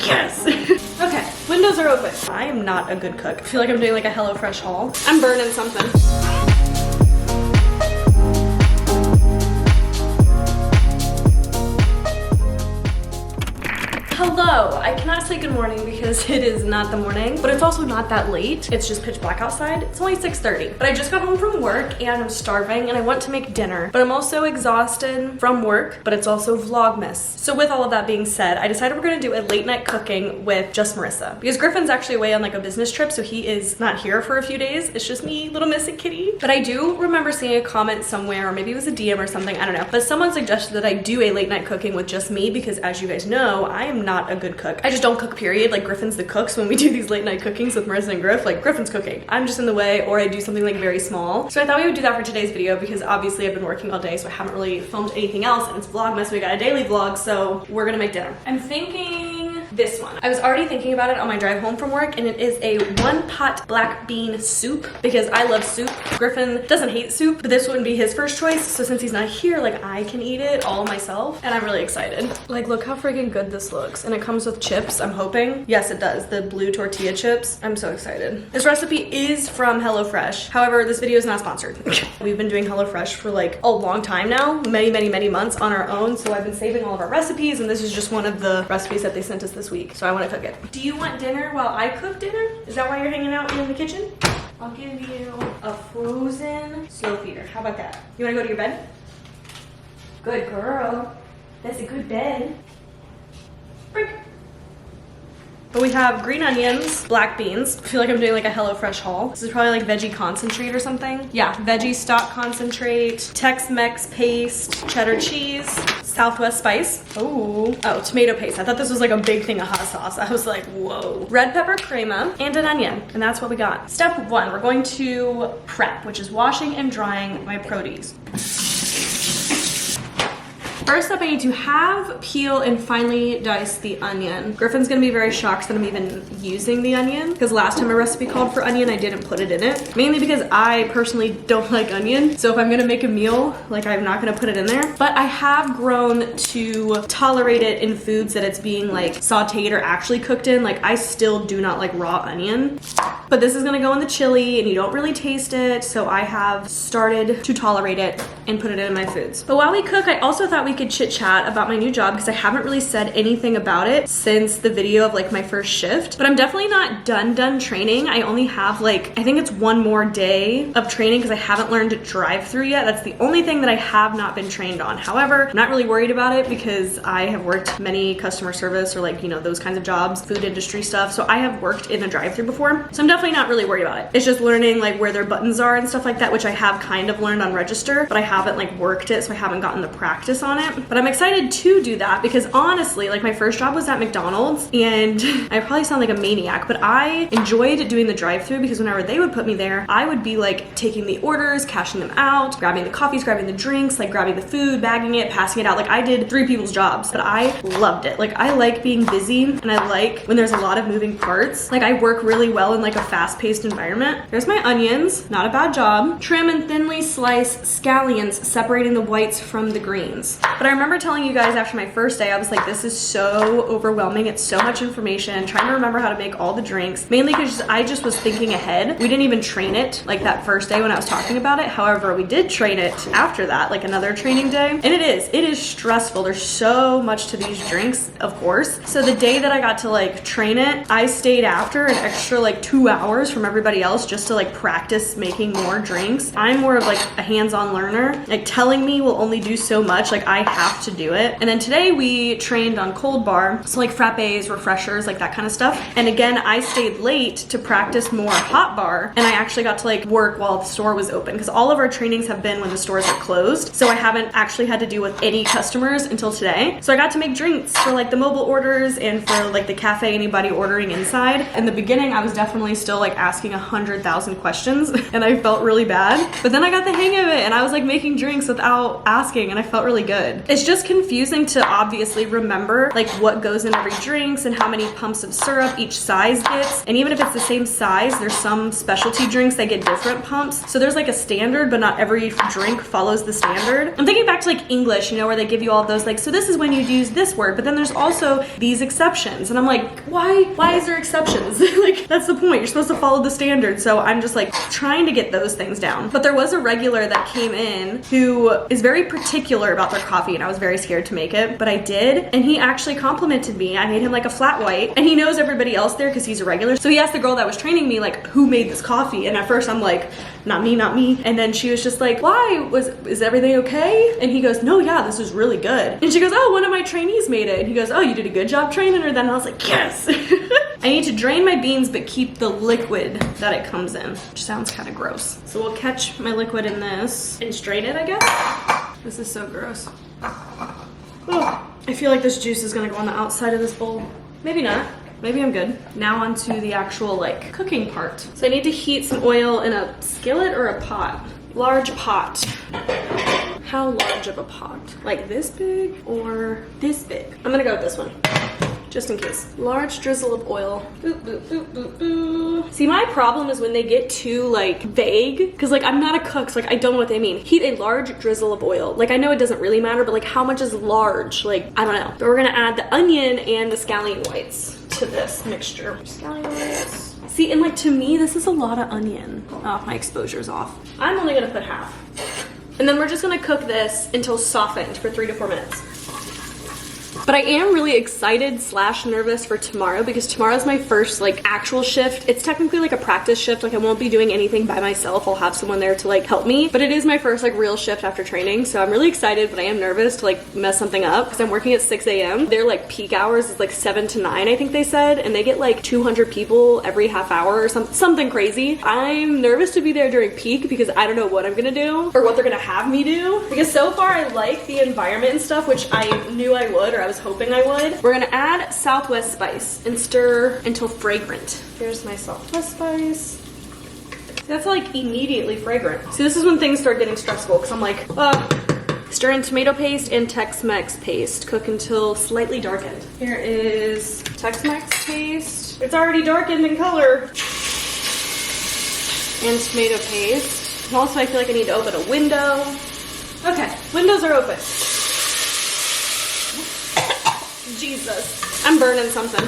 Yes. Okay, windows are open. I am not a good cook. I feel like I'm doing like a HelloFresh haul. I'm burning something. Hello, I cannot say good morning because it is not the morning, but it's also not that late. It's just pitch black outside. It's only 6:30, but I just got home from work and I'm starving and I want to make dinner, but I'm also exhausted from work, but it's also vlogmas. So with all of that being said, I decided we're gonna do a late night cooking with just Marissa because Griffin's actually away on like a business trip, so he is not here for a few days. It's just me, little missing kitty. But I do remember seeing a comment somewhere, or maybe it was a DM or something, I don't know, but someone suggested that I do a late night cooking with just me because as you guys know, I am not a good cook. I just don't cook, period. Like Griffin's the cook, so when we do these late night cookings with Marissa and Griff, like Griffin's cooking. I'm just in the way, or I do something like very small. So I thought we would do that for today's video because obviously I've been working all day, so I haven't really filmed anything else, and it's vlogmas, so we got a daily vlog, so we're gonna make dinner. I'm thinking this one. I was already thinking about it on my drive home from work, and it is a 1-pot black bean soup because I love soup. Griffin doesn't hate soup, but this wouldn't be his first choice, so since he's not here, like I can eat it all myself, and I'm really excited. Like look how freaking good this looks, and it comes with chips, I'm hoping. Yes, it does, the blue tortilla chips. I'm so excited. This recipe is from HelloFresh. However, this video is not sponsored. We've been doing HelloFresh for like a long time now, many months on our own, so I've been saving all of our recipes, and this is just one of the recipes that they sent us this week, so I want to cook it. Do you want dinner while I cook dinner? Is that why you're hanging out in the kitchen? I'll give you a frozen slow feeder. How about that? You want to go to your bed? Good girl. That's a good bed. Break. But we have green onions, black beans. I feel like I'm doing like a HelloFresh haul. This is probably like veggie concentrate or something. Yeah, veggie stock concentrate, Tex-Mex paste, cheddar cheese, Southwest spice. Oh, tomato paste. I thought this was like a big thing of hot sauce. I was like, whoa. Red pepper crema and an onion, and that's what we got. Step 1, we're going to prep, which is washing and drying my produce. First up, I need to halve, peel, and finely dice the onion. Griffin's gonna be very shocked that I'm even using the onion because last time my recipe called for onion, I didn't put it in it. Mainly because I personally don't like onion. So if I'm gonna make a meal, like I'm not gonna put it in there. But I have grown to tolerate it in foods that it's being like sauteed or actually cooked in. Like I still do not like raw onion. But this is gonna go in the chili and you don't really taste it. So I have started to tolerate it and put it in my foods. But while we cook, I also thought we could chit chat about my new job because I haven't really said anything about it since the video of like my first shift. But I'm definitely not done training. I only have like, I think it's one more day of training because I haven't learned to drive through yet. That's the only thing that I have not been trained on. However, I'm not really worried about it because I have worked many customer service or like, you know, those kinds of jobs, food industry stuff. So I have worked in a drive-thru before. So I'm definitely not really worried about it. It's just learning like where their buttons are and stuff like that, which I have kind of learned on register, but I haven't like worked it, so I haven't gotten the practice on it. But I'm excited to do that because honestly, like my first job was at McDonald's, and I probably sound like a maniac, but I enjoyed doing the drive-thru because whenever they would put me there, I would be like taking the orders, cashing them out, grabbing the coffees, grabbing the drinks, like grabbing the food, bagging it, passing it out. Like I did 3 people's jobs, but I loved it. Like I like being busy and I like when there's a lot of moving parts. Like I work really well in like a fast-paced environment. There's my onions, not a bad job. Trim and thinly slice scallions, separating the whites from the greens. But I remember telling you guys after my first day, I was like, this is so overwhelming. It's so much information, trying to remember how to make all the drinks, mainly because I just was thinking ahead. We didn't even train it like that first day when I was talking about it. However, we did train it after that, like another training day. And it is stressful. There's so much to these drinks, of course. So the day that I got to like train it, I stayed after an extra like 2 hours from everybody else just to like practice making more drinks. I'm more of like a hands-on learner. Like telling me will only do so much. Like I have to do it. And then today we trained on cold bar. So like frappes, refreshers, like that kind of stuff. And again, I stayed late to practice more hot bar. And I actually got to like work while the store was open because all of our trainings have been when the stores are closed. So I haven't actually had to deal with any customers until today. So I got to make drinks for like the mobile orders and for like the cafe, anybody ordering inside. In the beginning, I was definitely still like asking 100,000 questions and I felt really bad. But then I got the hang of it and I was like making drinks without asking and I felt really good. It's just confusing to obviously remember like what goes in every drinks and how many pumps of syrup each size gets. And even if it's the same size, there's some specialty drinks that get different pumps. So there's like a standard, but not every drink follows the standard. I'm thinking back to like English, you know, where they give you all those like, so this is when you use this word, but then there's also these exceptions. And I'm like, why is there exceptions? Like, that's the point. You're supposed to follow the standard. So I'm just like trying to get those things down. But there was a regular that came in who is very particular about their coffee and I was very scared to make it, but I did. And he actually complimented me. I made him like a flat white and he knows everybody else there because he's a regular. So he asked the girl that was training me like, who made this coffee? And at first I'm like, not me, not me. And then she was just like, why? Is everything okay? And he goes, no, yeah, this is really good. And she goes, oh, one of my trainees made it. And he goes, oh, you did a good job training her then? And I was like, yes. I need to drain my beans but keep the liquid that it comes in, which sounds kind of gross. So we'll catch my liquid in this and strain it, I guess. This is so gross. Oh, I feel like this juice is gonna go on the outside of this bowl. Maybe not. Maybe I'm good. Now onto the actual like cooking part. So I need to heat some oil in a skillet or a pot? Large pot. How large of a pot? Like this big or this big? I'm gonna go with this one, just in case. Large drizzle of oil. Ooh, ooh, ooh, ooh, ooh. See, my problem is when they get too like vague, because like I'm not a cook, so like I don't know what they mean. Heat a large drizzle of oil. Like I know it doesn't really matter, but like how much is large? Like I don't know. But we're gonna add the onion and the scallion whites to this mixture. Scallion whites. See, and like to me, this is a lot of onion. Oh, my exposure's off. I'm only gonna put half. And then we're just gonna cook this until softened for 3 to 4 minutes. But I am really excited / nervous for tomorrow because tomorrow's my first like actual shift. It's technically like a practice shift. Like I won't be doing anything by myself. I'll have someone there to like help me. But it is my first like real shift after training. So I'm really excited, but I am nervous to like mess something up because I'm working at 6 a.m. Their like peak hours is like 7 to 9, I think they said. And they get like 200 people every half hour or something crazy. I'm nervous to be there during peak because I don't know what I'm gonna do or what they're gonna have me do. Because so far I like the environment and stuff, which I knew I would, or I was hoping I would. We're gonna add Southwest spice and stir until fragrant. Here's my Southwest spice. See, that's like immediately fragrant. See, this is when things start getting stressful because I'm like, stir in tomato paste and Tex-Mex paste. Cook until slightly darkened. Here is Tex-Mex paste. It's already darkened in color. And tomato paste. And also I feel like I need to open a window. Okay, windows are open. Jesus, I'm burning something.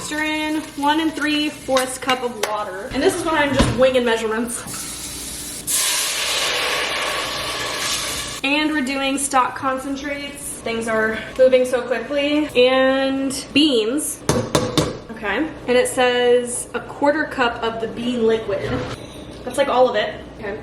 Stir in 1 3/4 cup of water. And this is when I'm just winging measurements. And we're doing stock concentrates. Things are moving so quickly. And beans. Okay. And it says 1/4 cup of the bean liquid. That's like all of it. Okay.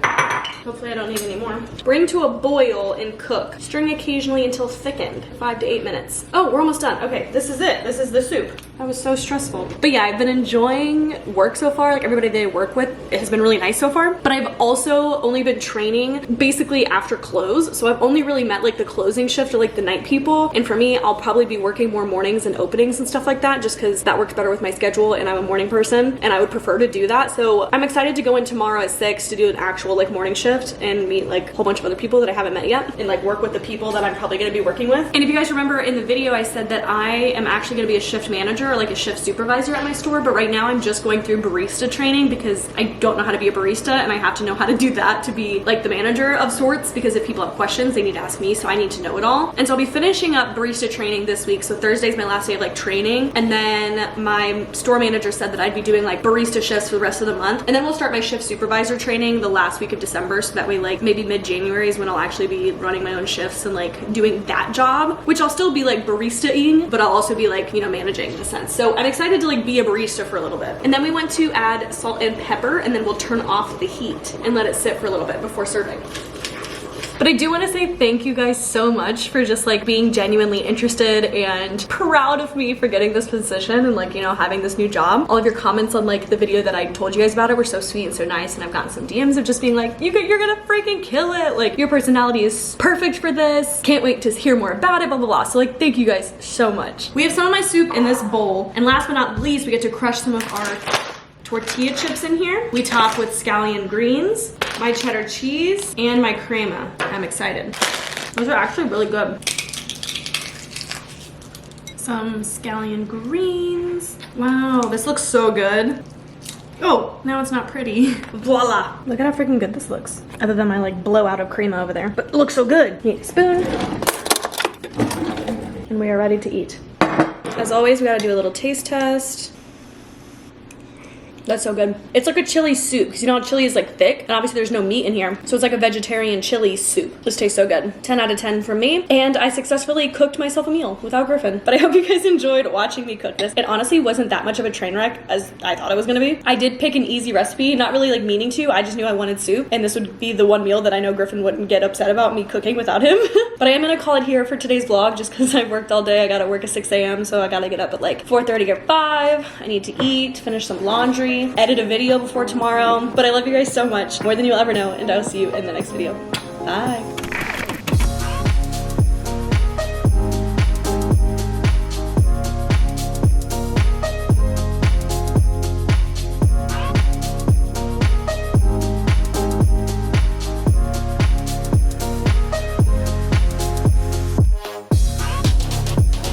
Hopefully I don't need any more. Bring to a boil and cook. Stirring occasionally until thickened. 5 to 8 minutes. Oh, we're almost done. Okay, this is it. This is the soup. That was so stressful. But yeah, I've been enjoying work so far. Like everybody that I work with, it has been really nice so far. But I've also only been training basically after close. So I've only really met like the closing shift or like the night people. And for me, I'll probably be working more mornings and openings and stuff like that just because that works better with my schedule and I'm a morning person and I would prefer to do that. So I'm excited to go in tomorrow at 6 to do an actual like morning shift and meet like a whole bunch of other people that I haven't met yet and like work with the people that I'm probably gonna be working with. And if you guys remember in the video, I said that I am actually gonna be a shift manager or like a shift supervisor at my store, but right now I'm just going through barista training because I don't know how to be a barista and I have to know how to do that to be like the manager of sorts, because if people have questions, they need to ask me, so I need to know it all. And so I'll be finishing up barista training this week. So Thursday's my last day of like training, and then my store manager said that I'd be doing like barista shifts for the rest of the month, and then we'll start my shift supervisor training the last week of December, so that way like maybe mid-January is when I'll actually be running my own shifts and like doing that job, which I'll still be like barista-ing, but I'll also be like, you know, managing in a sense. So I'm excited to like be a barista for a little bit. And then we want to add salt and pepper, and then we'll turn off the heat and let it sit for a little bit before serving. But I do want to say thank you guys so much for just like being genuinely interested and proud of me for getting this position and like, you know, having this new job. All of your comments on like the video that I told you guys about it were so sweet and so nice, and I've gotten some DMs of just being like, you're gonna freaking kill it, like your personality is perfect for this, can't wait to hear more about it, blah blah blah. So like thank you guys so much. We have some of my soup in this bowl, and last but not least we get to crush some of our tortilla chips in here. We top with scallion greens, my cheddar cheese, and my crema. I'm excited. Those are actually really good. Some scallion greens. Wow, this looks so good. Oh, now it's not pretty. Voila. Look at how freaking good this looks. Other than my like blowout of crema over there. But it looks so good. Need a spoon. And we are ready to eat. As always, we gotta do a little taste test. That's so good. It's like a chili soup, because you know how chili is like thick, and obviously there's no meat in here. So it's like a vegetarian chili soup. This tastes so good. 10 out of 10 for me. And I successfully cooked myself a meal without Griffin. But I hope you guys enjoyed watching me cook this. It honestly wasn't that much of a train wreck as I thought it was gonna be. I did pick an easy recipe, not really like meaning to. I just knew I wanted soup, and this would be the one meal that I know Griffin wouldn't get upset about me cooking without him. But I am gonna call it here for today's vlog, just because I worked all day. I gotta work at 6 a.m, so I gotta get up at like 4:30 or 5. I need to eat, finish some laundry, edit a video before tomorrow. But I love you guys so much, more than you'll ever know, and I'll see you in the next video. Bye.